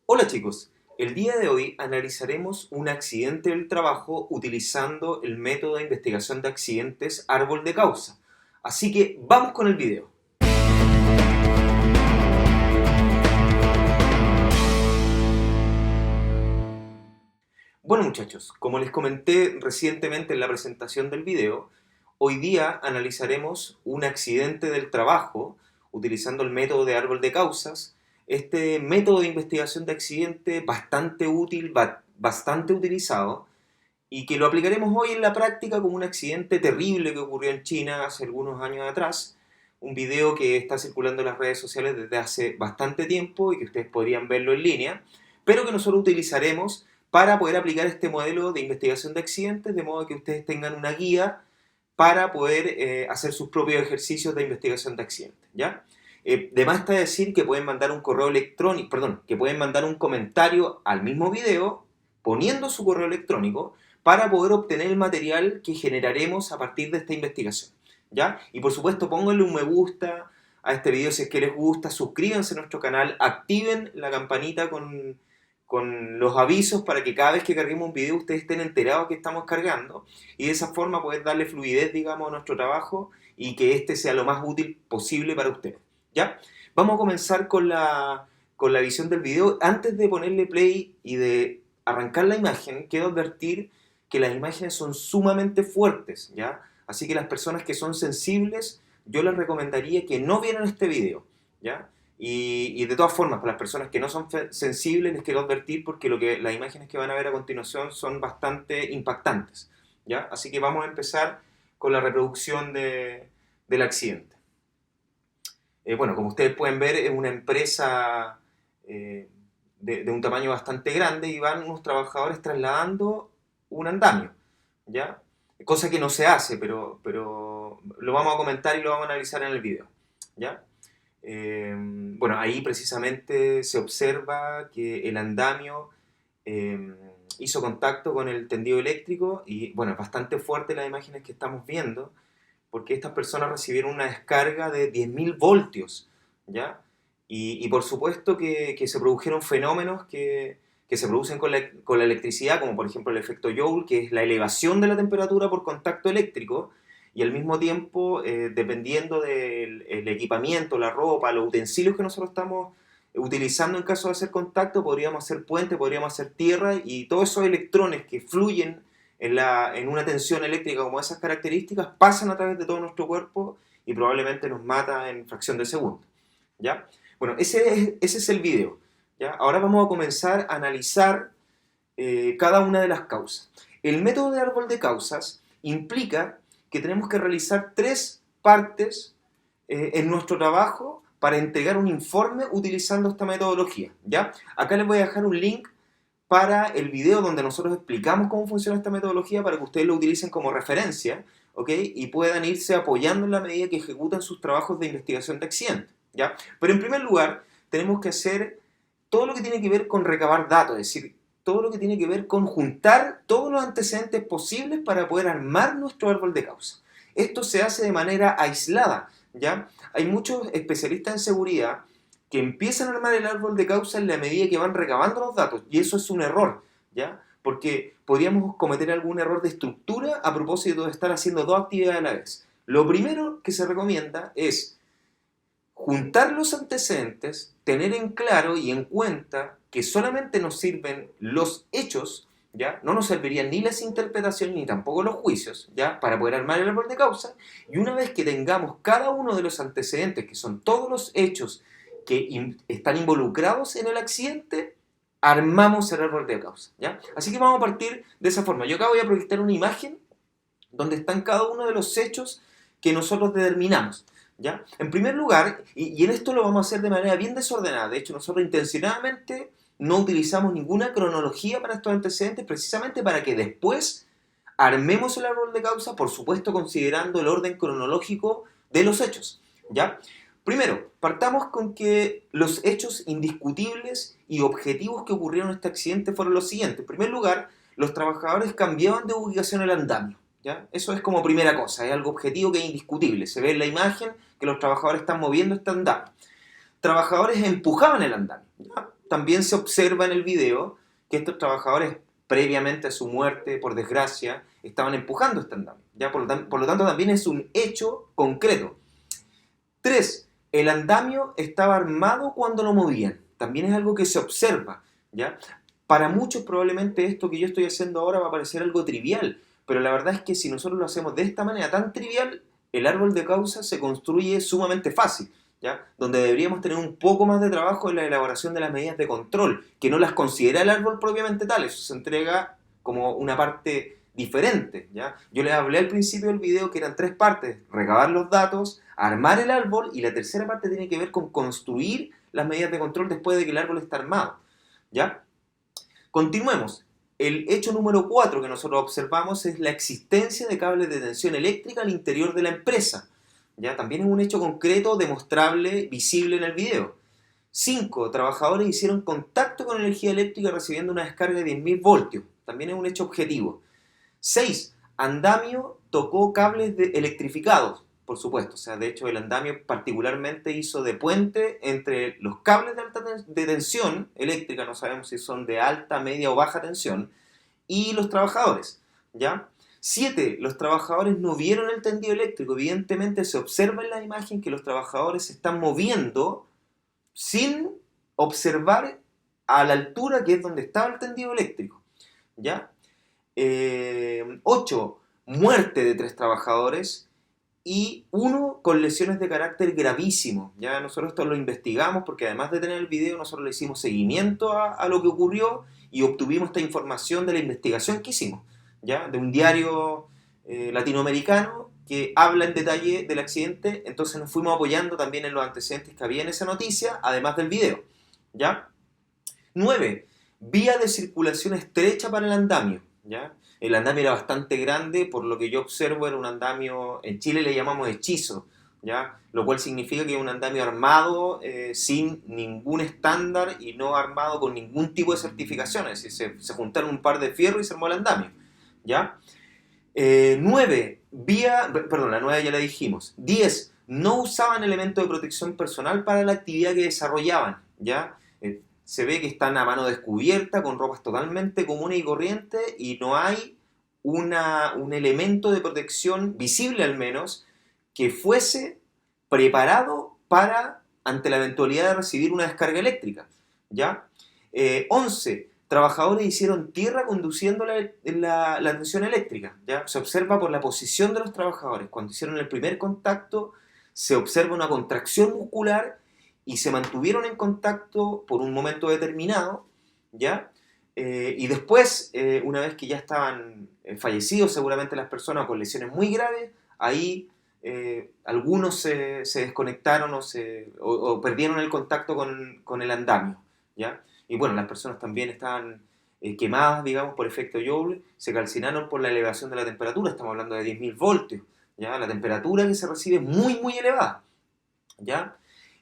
Hola chicos, el día de hoy analizaremos un accidente del trabajo utilizando el método de investigación de accidentes árbol de causa. Así que vamos con el video. Bueno muchachos, como les comenté recientemente en la presentación del video, hoy día analizaremos un accidente del trabajo utilizando el método de árbol de causas. Este método de investigación de accidente bastante útil, bastante utilizado y que lo aplicaremos hoy en la práctica como un accidente terrible que ocurrió en China hace algunos años atrás. Un video que está circulando en las redes sociales desde hace bastante tiempo y que ustedes podrían verlo en línea, pero que nosotros utilizaremos para poder aplicar este modelo de investigación de accidentes, de modo que ustedes tengan una guía para poder hacer sus propios ejercicios de investigación de accidentes, ¿ya? De más está decir que pueden mandar un correo electrónico, perdón, que pueden mandar un comentario al mismo video poniendo su correo electrónico para poder obtener el material que generaremos a partir de esta investigación, ¿ya? Y por supuesto pónganle un me gusta a este video si es que les gusta, suscríbanse a nuestro canal, activen la campanita con los avisos para que cada vez que carguemos un video ustedes estén enterados que estamos cargando y de esa forma poder darle fluidez, digamos, a nuestro trabajo y que este sea lo más útil posible para ustedes, ¿ya? Vamos a comenzar con la visión del video. Antes de ponerle play y de arrancar la imagen, quiero advertir que las imágenes son sumamente fuertes, ¿ya? Así que las personas que son sensibles, yo les recomendaría que no vieran este video, ¿ya? Y de todas formas, para las personas que no son sensibles, les quiero advertir porque las imágenes que van a ver a continuación son bastante impactantes, ¿ya? Así que vamos a empezar con la reproducción del accidente. Bueno, como ustedes pueden ver, es una empresa de un tamaño bastante grande y van unos trabajadores trasladando un andamio, ¿ya? Cosa que no se hace, pero lo vamos a comentar y lo vamos a analizar en el video, ¿ya? Bueno, ahí precisamente se observa que el andamio eh, hizo contacto con el tendido eléctrico y, bueno, es bastante fuerte las imágenes que estamos viendo porque estas personas recibieron una descarga de 10.000 voltios, ¿ya? Y por supuesto que se produjeron fenómenos que se producen con la electricidad, como por ejemplo el efecto Joule, que es la elevación de la temperatura por contacto eléctrico, y al mismo tiempo, dependiendo del el equipamiento, la ropa, los utensilios que nosotros estamos utilizando en caso de hacer contacto, podríamos hacer puente, podríamos hacer tierra, y todos esos electrones que fluyen en una tensión eléctrica como esas características pasan a través de todo nuestro cuerpo y probablemente nos mata en fracción de segundo, ¿ya? Bueno, ese es el video, ¿ya? Ahora vamos a comenzar a analizar cada una de las causas. El método de árbol de causas implica que tenemos que realizar tres partes en nuestro trabajo para entregar un informe utilizando esta metodología, ¿ya? Acá les voy a dejar un link para el video donde nosotros explicamos cómo funciona esta metodología para que ustedes lo utilicen como referencia, ¿ok? Y puedan irse apoyando en la medida que ejecutan sus trabajos de investigación de accidentes, ¿ya? Pero en primer lugar, tenemos que hacer todo lo que tiene que ver con recabar datos, es decir, todo lo que tiene que ver con juntar todos los antecedentes posibles para poder armar nuestro árbol de causa. Esto se hace de manera aislada, ¿ya? Hay muchos especialistas en seguridad que empiezan a armar el árbol de causa en la medida que van recabando los datos, y eso es un error, ¿ya? Porque podríamos cometer algún error de estructura a propósito de estar haciendo dos actividades a la vez. Lo primero que se recomienda es juntar los antecedentes, tener en claro y en cuenta que solamente nos sirven los hechos, ¿ya? No nos servirían ni las interpretaciones ni tampoco los juicios, ¿ya? Para poder armar el árbol de causa, y una vez que tengamos cada uno de los antecedentes, que son todos los hechos que están involucrados en el accidente, armamos el árbol de causa, ¿ya? Así que vamos a partir de esa forma. Yo acá voy a proyectar una imagen donde están cada uno de los hechos que nosotros determinamos, ¿ya? En primer lugar, y en esto lo vamos a hacer de manera bien desordenada, de hecho nosotros intencionadamente no utilizamos ninguna cronología para estos antecedentes, precisamente para que después armemos el árbol de causa, por supuesto considerando el orden cronológico de los hechos, ¿ya? Primero, partamos con que los hechos indiscutibles y objetivos que ocurrieron en este accidente fueron los siguientes. En primer lugar, los trabajadores cambiaban de ubicación el andamio, ¿ya? Eso es como primera cosa, es algo objetivo que es indiscutible. Se ve en la imagen que los trabajadores están moviendo este andamio. Trabajadores empujaban el andamio, ¿ya? también se observa en el video que estos trabajadores, previamente a su muerte, por desgracia, estaban empujando este andamio. ¿Ya? Por lo tanto, también es un hecho concreto. 3. El andamio estaba armado cuando lo movían. También es algo que se observa. ¿Ya? Para muchos probablemente esto que yo estoy haciendo ahora va a parecer algo trivial, pero la verdad es que si nosotros lo hacemos de esta manera tan trivial, el árbol de causas se construye sumamente fácil. ¿Ya? Donde deberíamos tener un poco más de trabajo en la elaboración de las medidas de control, que no las considera el árbol propiamente tal, eso se entrega como una parte diferente. ¿Ya? Yo les hablé al principio del video que eran 3 partes: recabar los datos, armar el árbol, y la tercera parte tiene que ver con construir las medidas de control después de que el árbol está armado. ¿Ya? Continuemos. El hecho número 4 que nosotros observamos es la existencia de cables de tensión eléctrica al interior de la empresa. ¿Ya? También es un hecho concreto, demostrable, visible en el video. 5. Trabajadores hicieron contacto con energía eléctrica recibiendo una descarga de 10.000 voltios. También es un hecho objetivo. 6. Andamio tocó cables electrificados, por supuesto. O sea, de hecho, el andamio particularmente hizo de puente entre los cables de tensión eléctrica, no sabemos si son de alta, media o baja tensión, y los trabajadores. ¿Ya? 7. Los trabajadores no vieron el tendido eléctrico. Evidentemente se observa en la imagen que los trabajadores se están moviendo sin observar a la altura que es donde estaba el tendido eléctrico. ¿Ya? 8. Muerte de 3 trabajadores y 1 con lesiones de carácter gravísimo. Ya nosotros esto lo investigamos porque además de tener el video, nosotros le hicimos seguimiento a lo que ocurrió y obtuvimos esta información de la investigación que hicimos, ¿ya? De un diario latinoamericano que habla en detalle del accidente. Entonces nos fuimos apoyando también en los antecedentes que había en esa noticia, además del video. ¿Ya? 9. Vía de circulación estrecha para el andamio. ¿Ya? El andamio era bastante grande, por lo que yo observo era un andamio, en Chile le llamamos hechizo, ¿ya? Lo cual significa que es un andamio armado sin ningún estándar y no armado con ningún tipo de certificación. Es decir, se juntaron un par de fierros y se armó el andamio. ¿Ya? 9. La 9 ya la dijimos. 10. No usaban elementos de protección personal para la actividad que desarrollaban. ¿Ya? Se ve que están a mano descubierta, con ropas totalmente comunes y corrientes, y no hay un elemento de protección visible al menos que fuese preparado para, ante la eventualidad de recibir una descarga eléctrica. ¿Ya? 11. Trabajadores hicieron tierra conduciendo la tensión eléctrica. ¿Ya? Se observa por la posición de los trabajadores. Cuando hicieron el primer contacto, se observa una contracción muscular y se mantuvieron en contacto por un momento determinado, ¿ya? Y después, una vez que ya estaban fallecidos seguramente las personas con lesiones muy graves, ahí algunos se desconectaron o perdieron el contacto con el andamio, ¿ya? Y bueno, las personas también estaban quemadas, digamos, por efecto Joule, se calcinaron por la elevación de la temperatura, estamos hablando de 10.000 voltios, ¿ya? La temperatura que se recibe es muy, muy elevada, ¿ya?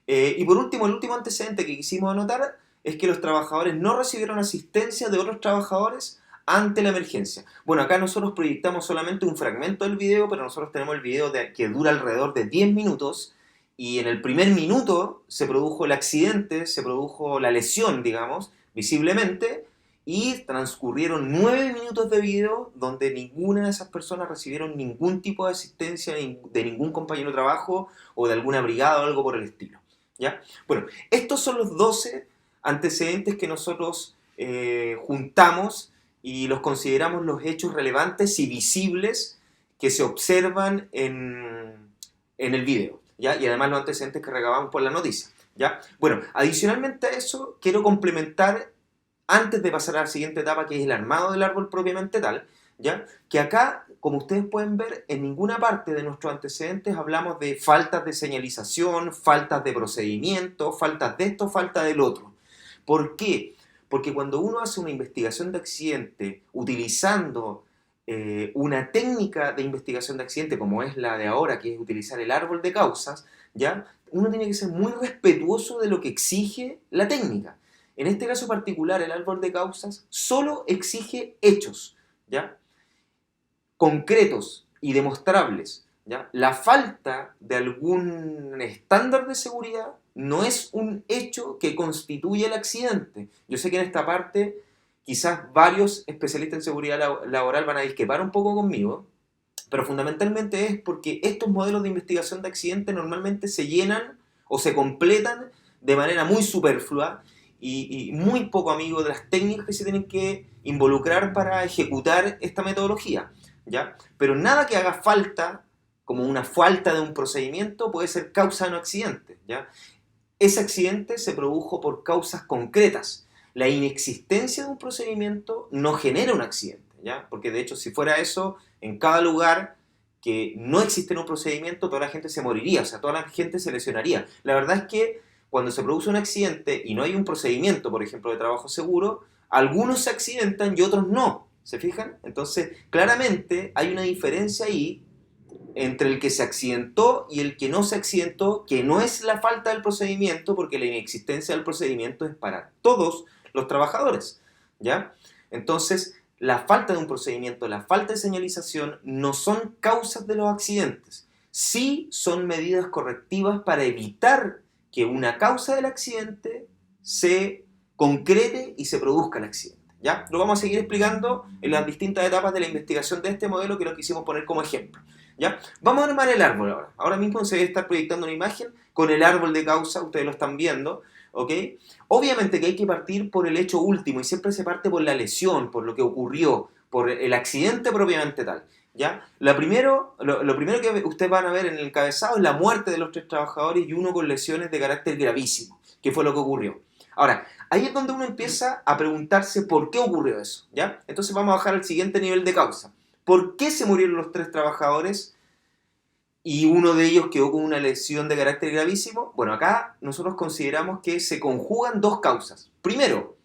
Y por último, el último antecedente que quisimos anotar es que los trabajadores no recibieron asistencia de otros trabajadores ante la emergencia. Bueno, acá nosotros proyectamos solamente un fragmento del video, pero nosotros tenemos el video que dura alrededor de 10 minutos, y en el primer minuto se produjo el accidente, se produjo la lesión, digamos, visiblemente, y transcurrieron 9 minutos de video donde ninguna de esas personas recibieron ningún tipo de asistencia de ningún compañero de trabajo o de alguna brigada o algo por el estilo. ¿Ya? Bueno, estos son los 12 antecedentes que nosotros juntamos y los consideramos los hechos relevantes y visibles que se observan en el video, ¿ya? Y además los antecedentes que recabamos por la noticia, ¿ya? Bueno, adicionalmente a eso, quiero complementar, antes de pasar a la siguiente etapa, que es el armado del árbol propiamente tal, ¿ya? Que acá, como ustedes pueden ver, en ninguna parte de nuestros antecedentes hablamos de faltas de señalización, faltas de procedimiento, faltas de esto, falta del otro. ¿Por qué? Porque cuando uno hace una investigación de accidente utilizando una técnica de investigación de accidente como es la de ahora, que es utilizar el árbol de causas, ¿ya? Uno tiene que ser muy respetuoso de lo que exige la técnica. En este caso particular, el árbol de causas solo exige hechos, ¿ya? Concretos y demostrables, ¿ya? La falta de algún estándar de seguridad no es un hecho que constituye el accidente. Yo sé que en esta parte quizás varios especialistas en seguridad laboral van a discrepar un poco conmigo, pero fundamentalmente es porque estos modelos de investigación de accidentes normalmente se llenan o se completan de manera muy superflua y muy poco amigo de las técnicas que se tienen que involucrar para ejecutar esta metodología, ¿ya? Pero nada que haga falta, como una falta de un procedimiento, puede ser causa de un accidente, ¿ya? Ese accidente se produjo por causas concretas. La inexistencia de un procedimiento no genera un accidente, ¿ya? Porque de hecho, si fuera eso, en cada lugar que no existe un procedimiento, toda la gente se moriría, o sea, toda la gente se lesionaría. La verdad es que cuando se produce un accidente y no hay un procedimiento, por ejemplo, de trabajo seguro, algunos se accidentan y otros no. ¿Se fijan? Entonces, claramente hay una diferencia ahí entre el que se accidentó y el que no se accidentó, que no es la falta del procedimiento, porque la inexistencia del procedimiento es para todos los trabajadores, ¿ya? Entonces, la falta de un procedimiento, la falta de señalización no son causas de los accidentes, sí son medidas correctivas para evitar que una causa del accidente se concrete y se produzca el accidente, ¿ya? Lo vamos a seguir explicando en las distintas etapas de la investigación de este modelo que lo quisimos poner como ejemplo. ¿Ya? Vamos a armar el árbol ahora. Ahora mismo se debe estar proyectando una imagen con el árbol de causa, ustedes lo están viendo, ¿ok? Obviamente que hay que partir por el hecho último y siempre se parte por la lesión, por lo que ocurrió, por el accidente propiamente tal, ¿ya? Lo primero que ustedes van a ver en el encabezado es la muerte de los 3 trabajadores y uno con lesiones de carácter gravísimo, que fue lo que ocurrió. Ahora, ahí es donde uno empieza a preguntarse por qué ocurrió eso, ¿ya? Entonces vamos a bajar al siguiente nivel de causa. ¿Por qué se murieron los 3 trabajadores y uno de ellos quedó con una lesión de carácter gravísimo? Bueno, acá nosotros consideramos que se conjugan 2 causas. Primero,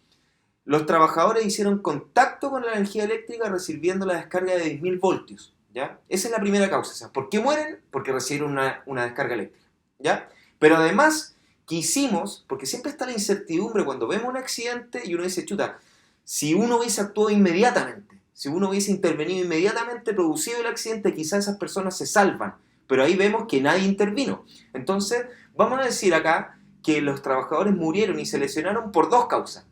los trabajadores hicieron contacto con la energía eléctrica recibiendo la descarga de 10.000 voltios, ¿ya? Esa es la primera causa. O sea, ¿por qué mueren? Porque recibieron una descarga eléctrica, ¿ya? Pero además, ¿qué hicimos? Porque siempre está la incertidumbre cuando vemos un accidente y uno dice, chuta, si uno hubiese actuado inmediatamente, si uno hubiese intervenido inmediatamente, producido el accidente, quizás esas personas se salvan. Pero ahí vemos que nadie intervino. Entonces, vamos a decir acá que los trabajadores murieron y se lesionaron por 2 causas.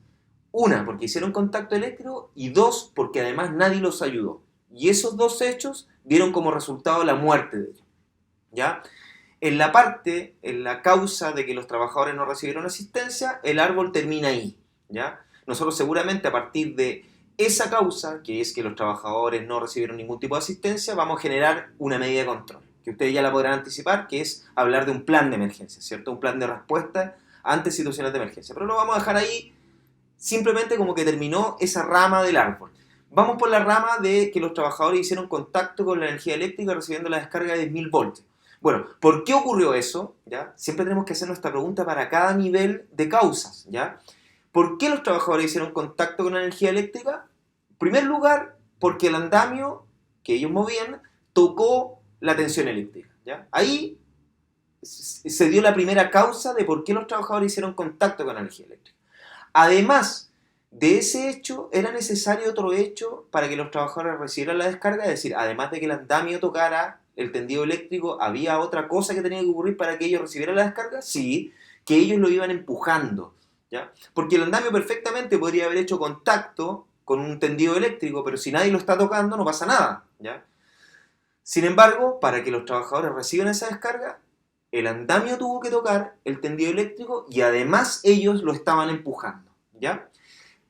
Una, porque hicieron contacto eléctrico, y 2, porque además nadie los ayudó. Y esos 2 hechos dieron como resultado la muerte de ellos, ¿ya? En la causa de que los trabajadores no recibieron asistencia, el árbol termina ahí, ¿ya? Nosotros seguramente a partir de esa causa, que es que los trabajadores no recibieron ningún tipo de asistencia, vamos a generar una medida de control, que ustedes ya la podrán anticipar, que es hablar de un plan de emergencia, ¿cierto? Un plan de respuesta ante situaciones de emergencia. Pero lo vamos a dejar ahí simplemente como que terminó esa rama del árbol. Vamos por la rama de que los trabajadores hicieron contacto con la energía eléctrica recibiendo la descarga de 10.000 voltios. Bueno, ¿por qué ocurrió eso? ¿Ya? Siempre tenemos que hacer nuestra pregunta para cada nivel de causas, ¿ya? ¿Por qué los trabajadores hicieron contacto con la energía eléctrica? En primer lugar, porque el andamio que ellos movían tocó la tensión eléctrica, ¿ya? Ahí se dio la primera causa de por qué los trabajadores hicieron contacto con la energía eléctrica. Además de ese hecho, era necesario otro hecho para que los trabajadores recibieran la descarga, es decir, además de que el andamio tocara el tendido eléctrico, ¿había otra cosa que tenía que ocurrir para que ellos recibieran la descarga? Sí, que ellos lo iban empujando, ¿ya? Porque el andamio perfectamente podría haber hecho contacto con un tendido eléctrico, pero si nadie lo está tocando no pasa nada, ¿ya? Sin embargo, para que los trabajadores reciban esa descarga, el andamio tuvo que tocar el tendido eléctrico y además ellos lo estaban empujando, ¿ya?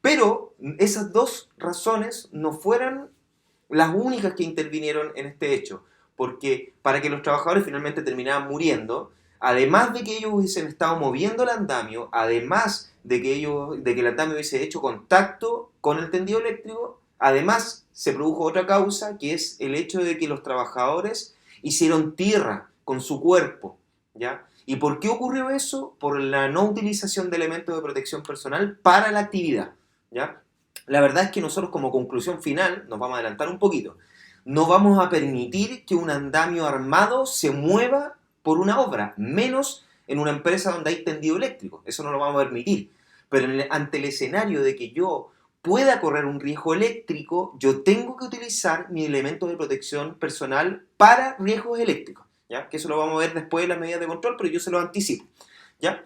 Pero esas 2 razones no fueron las únicas que intervinieron en este hecho, porque para que los trabajadores finalmente terminaran muriendo, además de que ellos hubiesen estado moviendo el andamio, además de que el andamio hubiese hecho contacto con el tendido eléctrico, además se produjo otra causa, que es el hecho de que los trabajadores hicieron tierra con su cuerpo, ¿ya? ¿Y por qué ocurrió eso? Por la no utilización de elementos de protección personal para la actividad, ¿ya? La verdad es que nosotros como conclusión final, nos vamos a adelantar un poquito, no vamos a permitir que un andamio armado se mueva por una obra, menos en una empresa donde hay tendido eléctrico, eso no lo vamos a permitir. Pero ante el escenario de que yo pueda correr un riesgo eléctrico, yo tengo que utilizar mi elemento de protección personal para riesgos eléctricos, ¿ya? Que eso lo vamos a ver después de las medidas de control, pero yo se lo anticipo, ¿ya?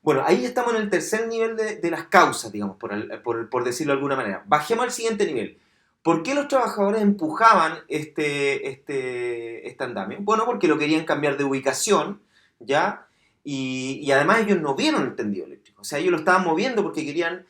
Bueno, ahí estamos en el tercer nivel de las causas, digamos, por decirlo de alguna manera. Bajemos al siguiente nivel. ¿Por qué los trabajadores empujaban este andamio? Bueno, porque lo querían cambiar de ubicación, ¿ya? Y además ellos no vieron el tendido eléctrico. O sea, ellos lo estaban moviendo porque querían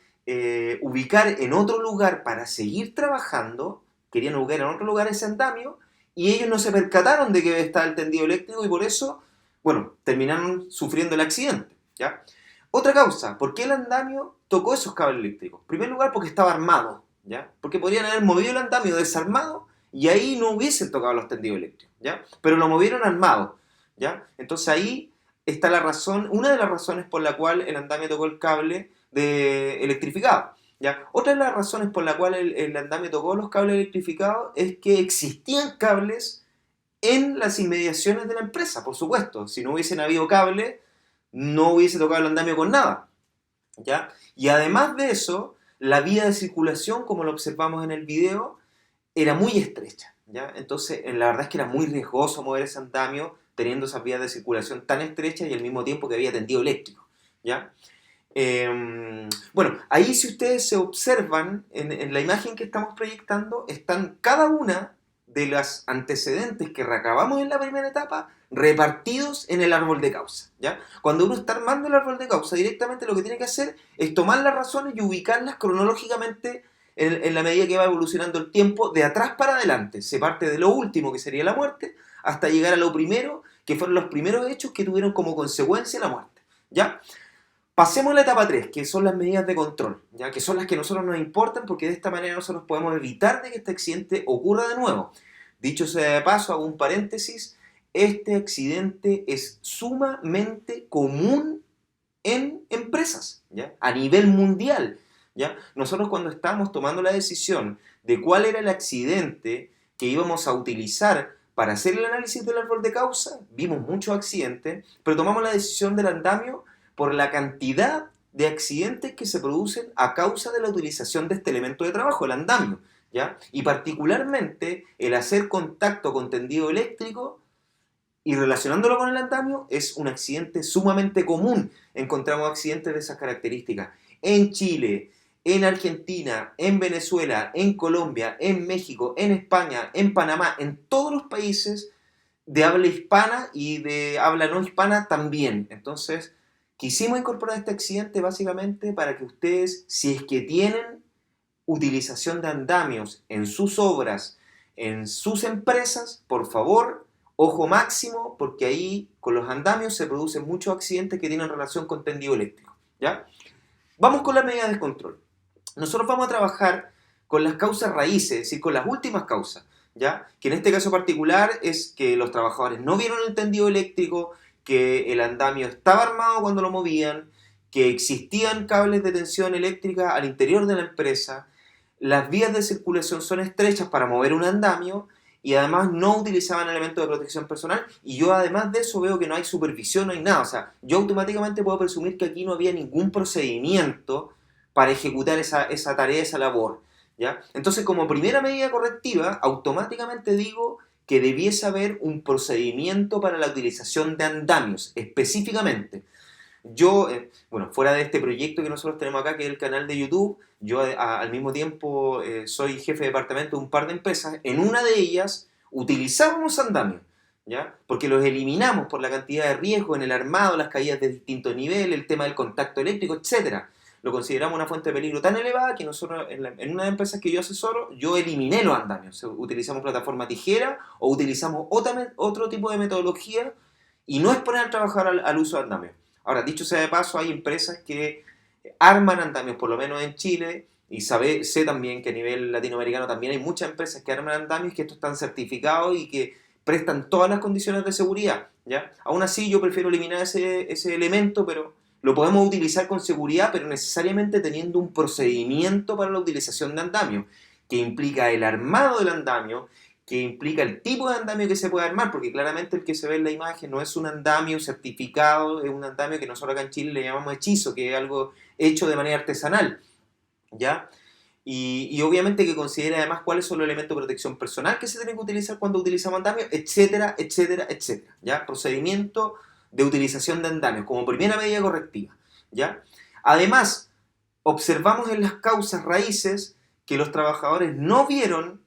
ubicar en otro lugar para seguir trabajando, querían ubicar en otro lugar ese andamio, y ellos no se percataron de que estaba el tendido eléctrico y por eso, bueno, terminaron sufriendo el accidente, ¿ya? Otra causa, ¿por qué el andamio tocó esos cables eléctricos? En primer lugar, porque estaba armado, ¿ya? Porque podrían haber movido el andamio desarmado y ahí no hubiesen tocado los tendidos eléctricos, ¿ya? Pero lo movieron armado, ¿ya? Entonces ahí está la razón, una de las razones por la cual el andamio tocó el cable electrificado, ¿ya? Otra de las razones por la cual el andamio tocó los cables electrificados es que existían cables en las inmediaciones de la empresa, por supuesto. Si no hubiesen habido cables, no hubiese tocado el andamio con nada, ¿ya? Y además de eso, la vía de circulación, como lo observamos en el video, era muy estrecha, ¿ya? Entonces, la verdad es que era muy riesgoso mover ese andamio teniendo esas vías de circulación tan estrechas y al mismo tiempo que había tendido eléctrico, ¿ya? Bueno, ahí si ustedes se observan, en la imagen que estamos proyectando, están cada una de los antecedentes que recabamos en la primera etapa repartidos en el árbol de causa, ¿ya? Cuando uno está armando el árbol de causa, directamente lo que tiene que hacer es tomar las razones y ubicarlas cronológicamente en la medida que va evolucionando el tiempo, de atrás para adelante. Se parte de lo último, que sería la muerte, hasta llegar a lo primero, que fueron los primeros hechos que tuvieron como consecuencia la muerte, ¿ya? Pasemos a la etapa 3, que son las medidas de control, ¿ya? Que son las que a nosotros nos importan porque de esta manera nosotros podemos evitar de que este accidente ocurra de nuevo. Dicho sea de paso, hago un paréntesis, este accidente es sumamente común en empresas, ¿ya? A nivel mundial, ¿ya? Nosotros cuando estábamos tomando la decisión de cuál era el accidente que íbamos a utilizar para hacer el análisis del árbol de causa, vimos muchos accidentes, pero tomamos la decisión del andamio por la cantidad de accidentes que se producen a causa de la utilización de este elemento de trabajo, el andamio, ¿ya? Y particularmente el hacer contacto con tendido eléctrico y relacionándolo con el andamio es un accidente sumamente común. Encontramos accidentes de esas características en Chile, en Argentina, en Venezuela, en Colombia, en México, en España, en Panamá, en todos los países de habla hispana y de habla no hispana también. Entonces, quisimos incorporar este accidente básicamente para que ustedes, si es que tienen utilización de andamios en sus obras, en sus empresas, por favor, ojo máximo, porque ahí con los andamios se producen muchos accidentes que tienen relación con tendido eléctrico, ¿ya? Vamos con las medidas de control. Nosotros vamos a trabajar con las causas raíces, es decir, con las últimas causas, ¿ya? Que en este caso particular es que los trabajadores no vieron el tendido eléctrico, que el andamio estaba armado cuando lo movían, que existían cables de tensión eléctrica al interior de la empresa, las vías de circulación son estrechas para mover un andamio y además no utilizaban elementos de protección personal y yo además de eso veo que no hay supervisión, no hay nada. O sea, yo automáticamente puedo presumir que aquí no había ningún procedimiento para ejecutar esa tarea, esa labor, ¿ya? Entonces, como primera medida correctiva, automáticamente digo que debiese haber un procedimiento para la utilización de andamios, específicamente. Yo, bueno, fuera de este proyecto que nosotros tenemos acá, que es el canal de YouTube, yo al mismo tiempo soy jefe de departamento de un par de empresas. En una de ellas utilizábamos andamios, ¿ya? Porque los eliminamos por la cantidad de riesgo en el armado, las caídas de distinto nivel, el tema del contacto eléctrico, etcétera. Lo consideramos una fuente de peligro tan elevada que nosotros, en una de las empresas que yo asesoro, yo eliminé los andamios. Utilizamos plataforma tijera o utilizamos otro tipo de metodología y no exponer al trabajador al uso de andamios. Ahora, dicho sea de paso, hay empresas que arman andamios, por lo menos en Chile, y sé también que a nivel latinoamericano también hay muchas empresas que arman andamios, que estos están certificados y que prestan todas las condiciones de seguridad, ¿ya? Aún así, yo prefiero eliminar ese elemento, pero lo podemos utilizar con seguridad, pero necesariamente teniendo un procedimiento para la utilización de andamio, que implica el armado del andamio, que implica el tipo de andamio que se puede armar, porque claramente el que se ve en la imagen no es un andamio certificado, es un andamio que nosotros acá en Chile le llamamos hechizo, que es algo hecho de manera artesanal, ¿ya? Y obviamente que considera además cuáles son los elementos de protección personal que se tienen que utilizar cuando utilizamos andamio, etcétera, etcétera, etcétera, ¿ya? Procedimiento de utilización de andamios como primera medida correctiva, ¿ya? Además, observamos en las causas raíces que los trabajadores no vieron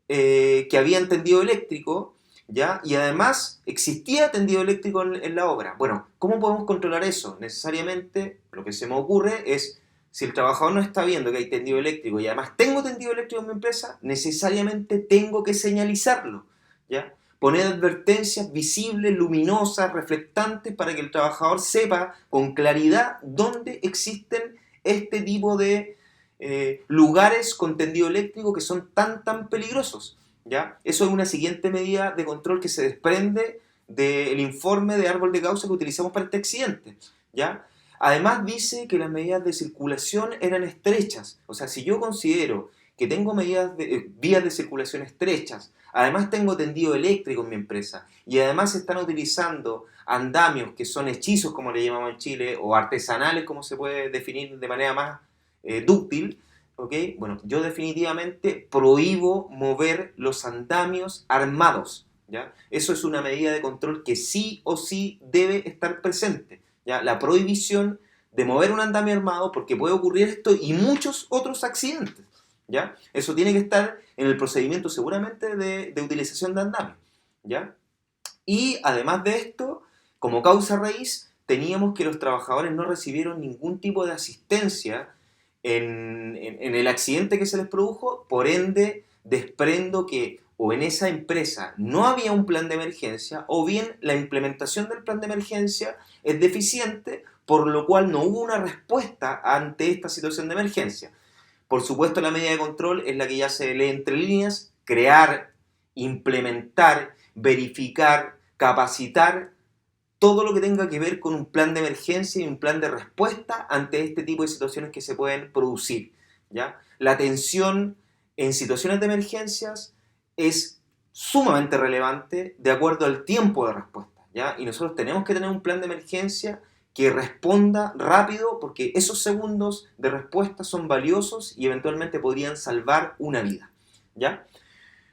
que había tendido eléctrico, ¿ya? Y además existía tendido eléctrico en la obra. Bueno, ¿cómo podemos controlar eso? Necesariamente, lo que se me ocurre es, si el trabajador no está viendo que hay tendido eléctrico y además tengo tendido eléctrico en mi empresa, necesariamente tengo que señalizarlo, ¿ya? Poner advertencias visibles, luminosas, reflectantes, para que el trabajador sepa con claridad dónde existen este tipo de lugares con tendido eléctrico que son tan peligrosos, ¿ya? Eso es una siguiente medida de control que se desprende del informe de árbol de causa que utilizamos para este accidente, ¿ya? Además dice que las medidas de circulación eran estrechas. O sea, si yo considero que tengo vías de circulación estrechas, además tengo tendido eléctrico en mi empresa y además se están utilizando andamios que son hechizos, como le llamamos en Chile, o artesanales, como se puede definir de manera más dúctil, ¿ok? Bueno, yo definitivamente prohíbo mover los andamios armados, ¿ya? Eso es una medida de control que sí o sí debe estar presente, ¿ya? La prohibición de mover un andamio armado, porque puede ocurrir esto y muchos otros accidentes, ¿ya? Eso tiene que estar en el procedimiento seguramente de utilización de andamio, ¿ya? Y además de esto, como causa raíz, teníamos que los trabajadores no recibieron ningún tipo de asistencia en el accidente que se les produjo, por ende desprendo que o en esa empresa no había un plan de emergencia, o bien la implementación del plan de emergencia es deficiente, por lo cual no hubo una respuesta ante esta situación de emergencia. Por supuesto, la medida de control es la que ya se lee entre líneas: crear, implementar, verificar, capacitar, todo lo que tenga que ver con un plan de emergencia y un plan de respuesta ante este tipo de situaciones que se pueden producir, ¿ya? La atención en situaciones de emergencias es sumamente relevante de acuerdo al tiempo de respuesta, ¿ya? Y nosotros tenemos que tener un plan de emergencia que responda rápido, porque esos segundos de respuesta son valiosos y eventualmente podrían salvar una vida, ¿ya?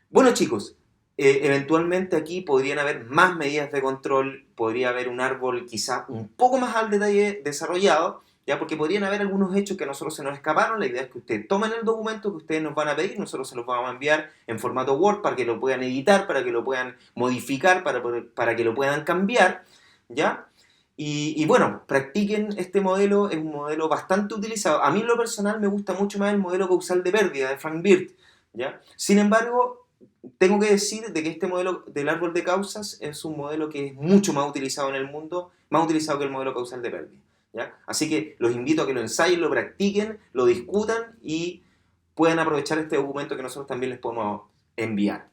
Bueno, chicos, eventualmente aquí podrían haber más medidas de control, podría haber un árbol quizá un poco más al detalle desarrollado, ya, porque podrían haber algunos hechos que a nosotros se nos escaparon. La idea es que ustedes tomen el documento que ustedes nos van a pedir, nosotros se los vamos a enviar en formato Word para que lo puedan editar, para que lo puedan modificar, para que lo puedan cambiar, ¿ya? Y bueno, practiquen este modelo, es un modelo bastante utilizado. A mí en lo personal me gusta mucho más el modelo causal de pérdida de Frank Bird, ¿ya? Sin embargo, tengo que decir de que este modelo del árbol de causas es un modelo que es mucho más utilizado en el mundo, más utilizado que el modelo causal de pérdida, ¿ya? Así que los invito a que lo ensayen, lo practiquen, lo discutan y puedan aprovechar este documento que nosotros también les podemos enviar.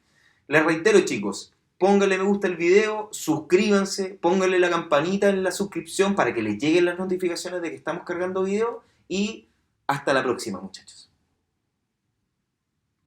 Les reitero, chicos, pónganle me gusta al video, suscríbanse, pónganle la campanita en la suscripción para que les lleguen las notificaciones de que estamos cargando video, y hasta la próxima, muchachos.